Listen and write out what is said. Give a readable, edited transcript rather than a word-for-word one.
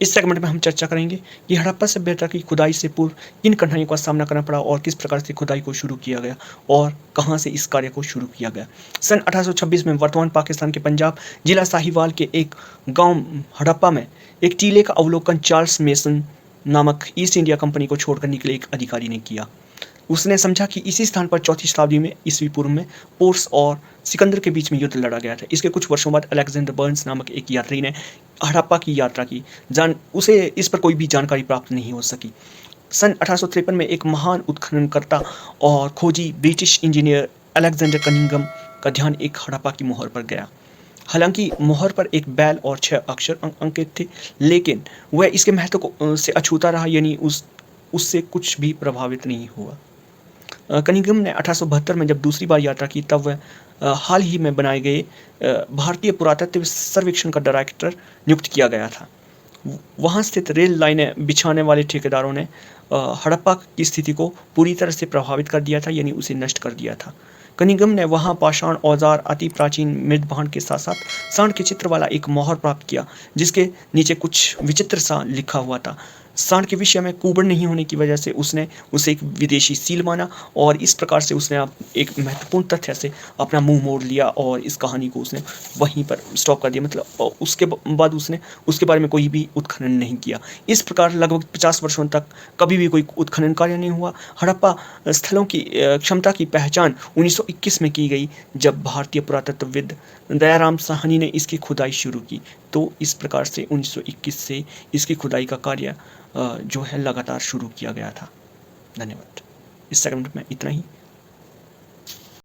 इस सेगमेंट में हम चर्चा करेंगे कि हड़प्पा सभ्यता की खुदाई से पूर्व किन कठिनाइयों का सामना करना पड़ा और किस प्रकार से खुदाई को शुरू किया गया और कहाँ से इस कार्य को शुरू किया गया। सन 1826 में वर्तमान पाकिस्तान के पंजाब जिला साहिवाल के एक गांव हड़प्पा में एक टीले का अवलोकन चार्ल्स मेसन नामक ईस्ट इंडिया कंपनी को छोड़कर निकले एक अधिकारी ने किया। उसने समझा कि इसी स्थान पर चौथी शताब्दी में ईस्वी पूर्व में पोर्स और सिकंदर के बीच में युद्ध लड़ा गया था। इसके कुछ वर्षों बाद अलेक्जेंडर बर्न्स नामक एक यात्री ने हड़प्पा की यात्रा की। उसे इस पर कोई भी जानकारी प्राप्त नहीं हो सकी। सन 1853 में एक महान उत्खननकर्ता और खोजी ब्रिटिश इंजीनियर अलेक्जेंडर कनिंघम का ध्यान एक हड़प्पा की मोहर पर गया। हालांकि मोहर पर एक बैल और 6 अक्षर अंकित थे, लेकिन वह इसके महत्व से अछूता रहा, यानी उससे कुछ भी प्रभावित नहीं हुआ। कनिंघम ने 1872 में जब दूसरी बार यात्रा की, तब वह हाल ही में बनाए गए भारतीय पुरातत्व सर्वेक्षण का डायरेक्टर नियुक्त किया गया था। वहाँ स्थित रेल लाइनें बिछाने वाले ठेकेदारों ने हड़प्पा की स्थिति को पूरी तरह से प्रभावित कर दिया था, यानी उसे नष्ट कर दिया था। कनिंघम ने वहाँ पाषाण औजार, अति प्राचीन मृदभांड के साथ साथ सांड के चित्र वाला एक मोहर प्राप्त किया, जिसके नीचे कुछ विचित्र सा लिखा हुआ था। सांड के विषय में कुबड़ नहीं होने की वजह से उसने उसे एक विदेशी सील माना और इस प्रकार से उसने एक महत्वपूर्ण तथ्य से अपना मुंह मोड़ लिया और इस कहानी को उसने वहीं पर स्टॉप कर दिया। मतलब उसके बाद उसने उसके बारे में कोई भी उत्खनन नहीं किया। इस प्रकार लगभग 50 वर्षों तक कभी भी कोई उत्खनन कार्य नहीं हुआ। हड़प्पा स्थलों की क्षमता की पहचान 1921 में की गई, जब भारतीय पुरातत्वविद दयाराम साहनी ने इसकी खुदाई शुरू की। तो इस प्रकार से 1921 से इसकी खुदाई का कार्य जो है लगातार शुरू किया गया था। धन्यवाद। इस सेगमेंट में इतना ही।